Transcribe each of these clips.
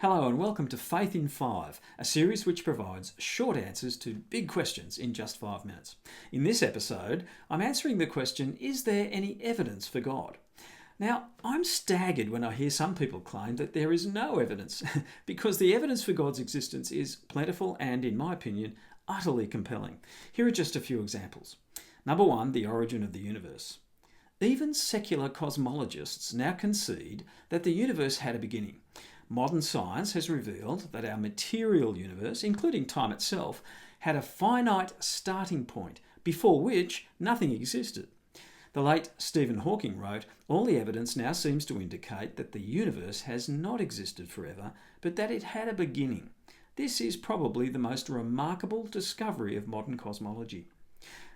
Hello and welcome to Faith in 5, a series which provides short answers to big questions in just 5 minutes. In this episode, I'm answering the question, is there any evidence for God? Now, I'm staggered when I hear some people claim that there is no evidence, because the evidence for God's existence is plentiful and, in my opinion, utterly compelling. Here are just a few examples. Number 1, the origin of the universe. Even secular cosmologists now concede that the universe had a beginning. Modern science has revealed that our material universe, including time itself, had a finite starting point, before which nothing existed. The late Stephen Hawking wrote, "All the evidence now seems to indicate that the universe has not existed forever, but that it had a beginning. This is probably the most remarkable discovery of modern cosmology."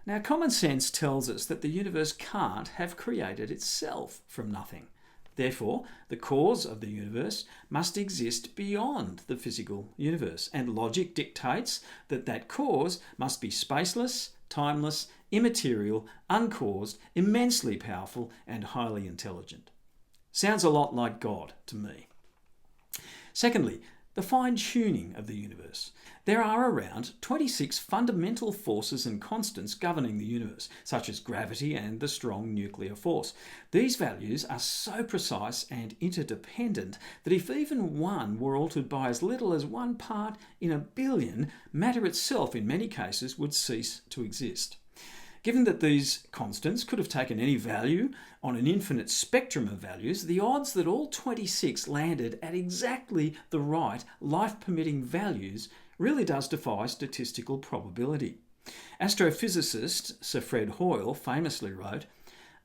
Now, common sense tells us that the universe can't have created itself from nothing. Therefore, the cause of the universe must exist beyond the physical universe, and logic dictates that that cause must be spaceless, timeless, immaterial, uncaused, immensely powerful, and highly intelligent. Sounds a lot like God to me. Secondly, the fine-tuning of the universe. There are around 26 fundamental forces and constants governing the universe, such as gravity and the strong nuclear force. These values are so precise and interdependent that if even one were altered by as little as 1 part in a billion, matter itself in many cases would cease to exist. Given that these constants could have taken any value on an infinite spectrum of values, the odds that all 26 landed at exactly the right life-permitting values really does defy statistical probability. Astrophysicist Sir Fred Hoyle famously wrote,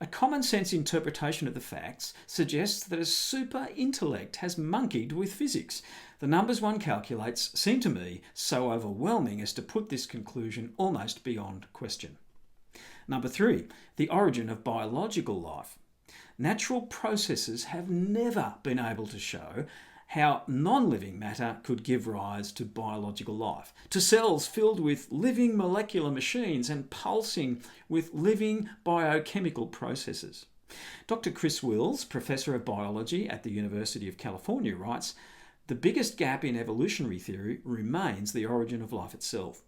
"A common-sense interpretation of the facts suggests that a super-intellect has monkeyed with physics. The numbers one calculates seem to me so overwhelming as to put this conclusion almost beyond question." Number 3, the origin of biological life. Natural processes have never been able to show how non-living matter could give rise to biological life, to cells filled with living molecular machines and pulsing with living biochemical processes. Dr. Chris Wills, Professor of Biology at the University of California, writes, "The biggest gap in evolutionary theory remains the origin of life itself.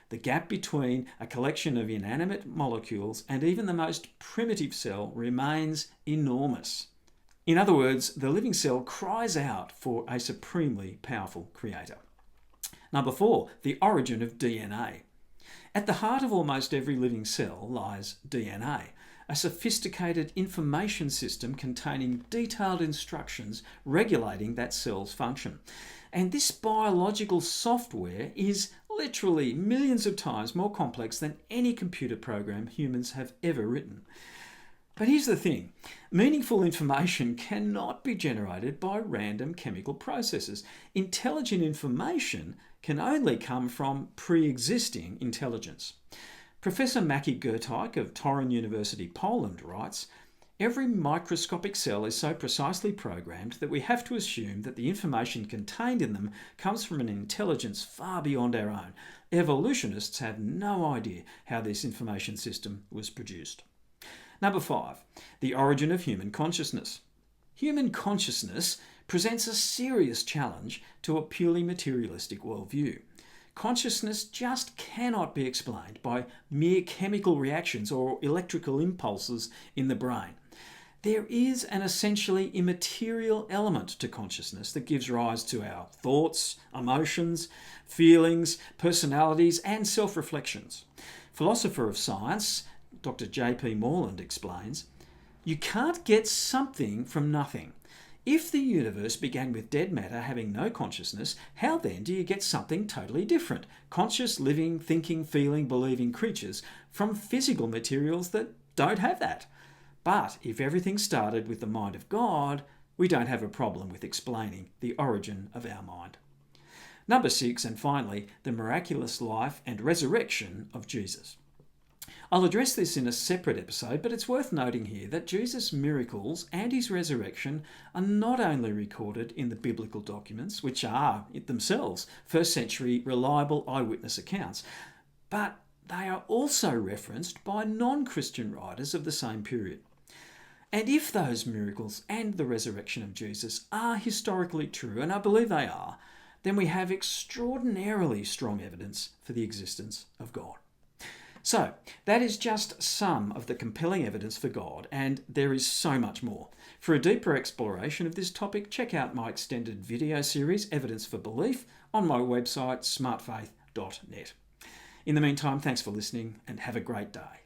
The gap between a collection of inanimate molecules and even the most primitive cell remains enormous." In other words, the living cell cries out for a supremely powerful creator. Number 4, the origin of DNA. At the heart of almost every living cell lies DNA, a sophisticated information system containing detailed instructions regulating that cell's function. And this biological software is literally millions of times more complex than any computer program humans have ever written. But here's the thing, meaningful information cannot be generated by random chemical processes. Intelligent information can only come from pre-existing intelligence. Professor Maciej Gurtijk of Toruń University, Poland writes, "Every microscopic cell is so precisely programmed that we have to assume that the information contained in them comes from an intelligence far beyond our own. Evolutionists have no idea how this information system was produced." Number 5, the origin of human consciousness. Human consciousness presents a serious challenge to a purely materialistic worldview. Consciousness just cannot be explained by mere chemical reactions or electrical impulses in the brain. There is an essentially immaterial element to consciousness that gives rise to our thoughts, emotions, feelings, personalities, and self-reflections. Philosopher of science Dr. J.P. Moreland explains, "You can't get something from nothing. If the universe began with dead matter having no consciousness, how then do you get something totally different, conscious, living, thinking, feeling, believing creatures from physical materials that don't have that? But if everything started with the mind of God, we don't have a problem with explaining the origin of our mind." Number 6, and finally, the miraculous life and resurrection of Jesus. I'll address this in a separate episode, but it's worth noting here that Jesus' miracles and his resurrection are not only recorded in the biblical documents, which are themselves first century reliable eyewitness accounts, but they are also referenced by non-Christian writers of the same period. And if those miracles and the resurrection of Jesus are historically true, and I believe they are, then we have extraordinarily strong evidence for the existence of God. So, that is just some of the compelling evidence for God, and there is so much more. For a deeper exploration of this topic, check out my extended video series, Evidence for Belief, on my website, smartfaith.net. In the meantime, thanks for listening and have a great day.